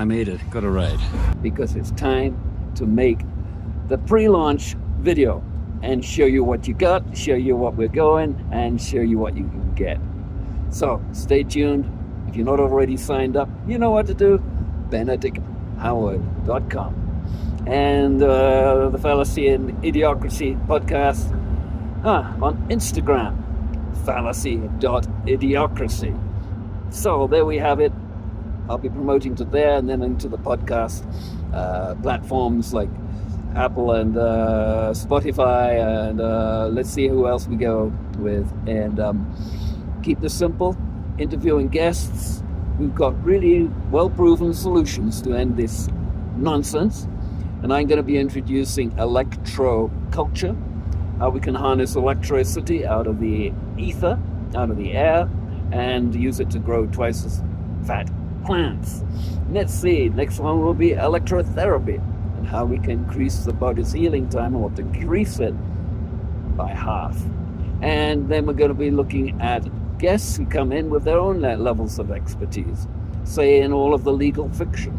made it. Got a ride. Because it's time to make the pre-launch video and show you what you got, show you what we're going, and show you what you can get. So stay tuned. If you're not already signed up, you know what to do. BenedictHoward.com and the Fallacy and Idiocracy podcast on Instagram, fallacy.idiocracy. So there we have it. I'll be promoting to there and then into the podcast platforms like Apple and Spotify, and let's see who else we go with. And keep this simple, interviewing guests who've got really well-proven solutions to end this nonsense. And I'm going to be introducing electro-culture, how we can harness electricity out of the ether, out of the air, and use it to grow twice as fat plants. Let's see, next one will be electrotherapy, and how we can increase the body's healing time or decrease it by half. And then we're going to be looking at guests who come in with their own levels of expertise, say in all of the legal fiction.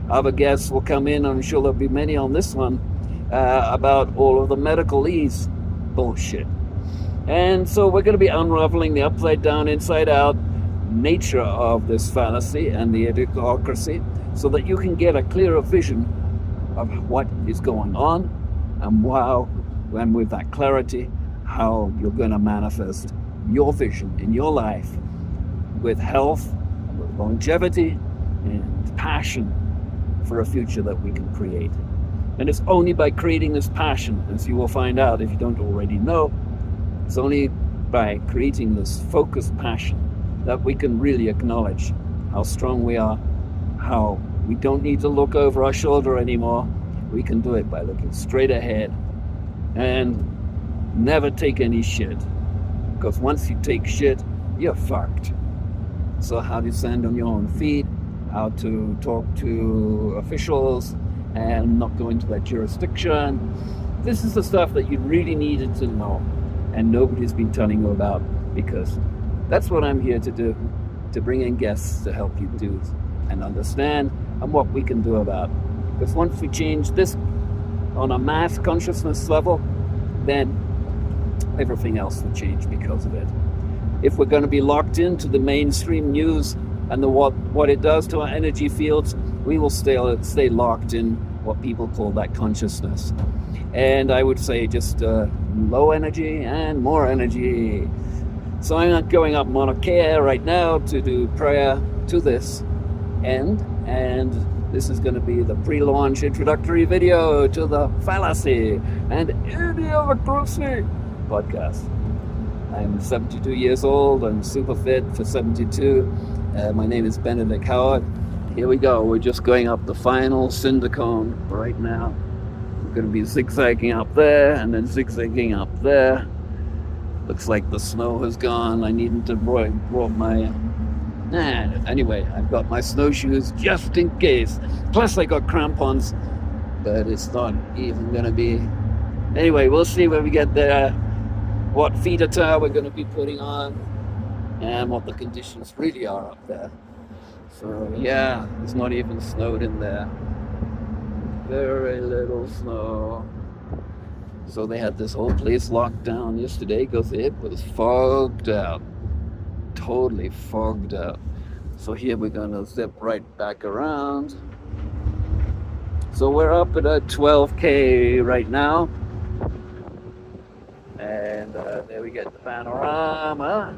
Other guests will come in, I'm sure there'll be many on this one, about all of the medicalese bullshit. And so we're going to be unraveling the upside down, inside out nature of this fallacy and the Idiocracy, so that you can get a clearer vision of what is going on, and and with that clarity, how you're going to manifest your vision in your life with health, with longevity, and passion for a future that we can create. And it's only by creating this passion, as you will find out if you don't already know, it's only by creating this focused passion that we can really acknowledge how strong we are, how we don't need to look over our shoulder anymore. We can do it by looking straight ahead and never take any shit. Because once you take shit, you're fucked. So how to stand on your own feet, how to talk to officials and not go into that jurisdiction. This is the stuff that you really needed to know, and nobody's been telling you about, because that's what I'm here to do, to bring in guests to help you do and understand, and what we can do about it. Because once we change this on a mass consciousness level, then everything else will change because of it. If we're going to be locked into the mainstream news and what it does to our energy fields, we will stay locked in what people call that consciousness. And I would say just low energy and more energy. So I'm not going up Mauna Kea right now to do prayer to this end, and this is going to be the pre-launch introductory video to the Fallacy and Idiocracy podcast. I'm 72 years old. I'm super fit for 72. My name is Benedict Howard. Here we go. We're just going up the final cinder cone right now. We're going to be zigzagging up there and then zigzagging up there. Looks like the snow has gone. I needed to brought my... Anyway, I've got my snowshoes just in case. Plus I got crampons, but it's not even going to be... Anyway, we'll see when we get there what feet attire we're going to be putting on and what the conditions really are up there. So yeah, it's not even snowed in there. Very little snow. So they had this whole place locked down yesterday because it was fogged out. Totally fogged out. So here we're going to zip right back around. So we're up at a 12K right now. And there we get the panorama.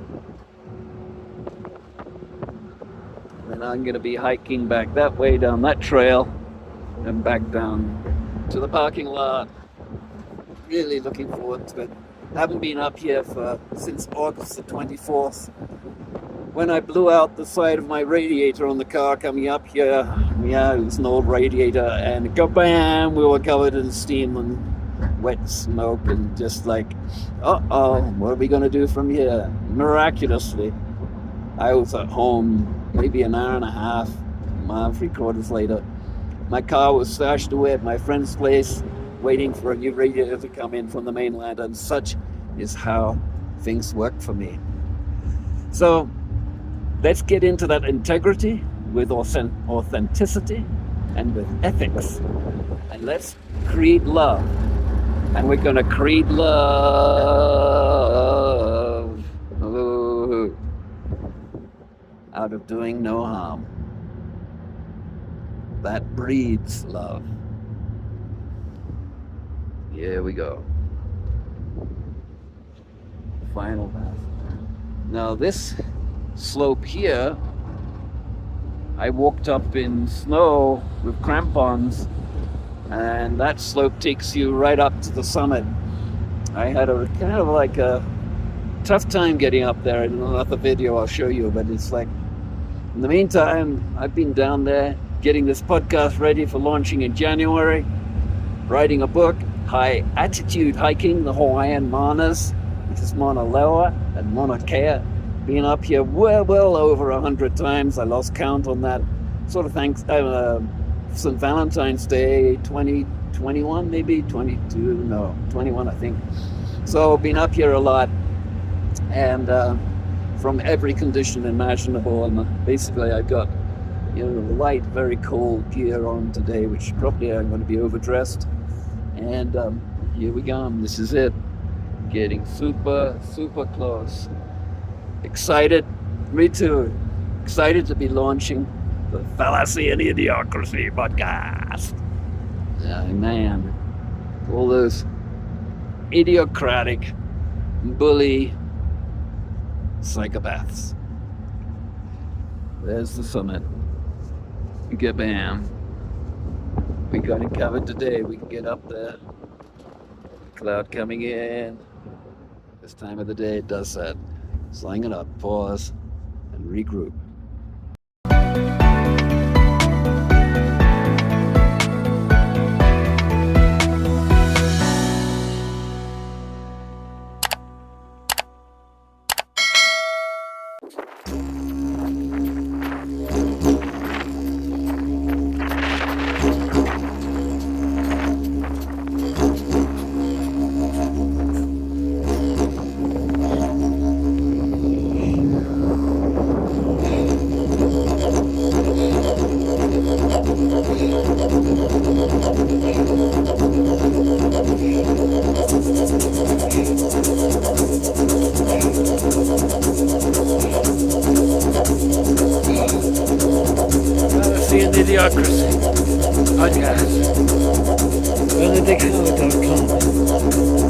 And I'm going to be hiking back that way down that trail and back down to the parking lot. Really looking forward to it. Haven't been up here since August the 24th, when I blew out the side of my radiator on the car coming up here. Yeah, it was an old radiator, and kabam, we were covered in steam and wet smoke, and just like, uh-oh, what are we going to do from here? Miraculously, I was at home maybe an hour and a half, mile 3/4 later. My car was stashed away at my friend's place, waiting for a new radiator to come in from the mainland, and such is how things work for me. So let's get into that integrity, with authenticity and with ethics. And let's create love. And we're going to create love out of doing no harm. That breeds love. Here we go. Final pass. Now this slope here, I walked up in snow with crampons, and that slope takes you right up to the summit. I had a kind of like a tough time getting up there. In another video I'll show you, but it's like, in the meantime, I've been down there getting this podcast ready for launching in January, writing a book, High Attitude Hiking, the Hawaiian Manas, which is Mauna Loa and Mauna Kea. Been up here well over 100 times. I lost count on that. Sort of thanks St. Valentine's Day 2021, maybe 22, no, 21 I think. So been up here a lot, and from every condition imaginable, and basically I've got light, very cold gear on today, which probably I'm going to be overdressed. And here we go. This is it. Getting super close. Excited. Me too. Excited to be launching the Fallacy and Idiocracy podcast. Man, all those idiocratic, bully psychopaths. There's the summit. Bam. We got it covered today. We can get up there. Cloud coming in. This time of the day it does that. Slang it up, pause, and regroup. Fallacy and Idiocracy podcast. DECENTRALIZATION.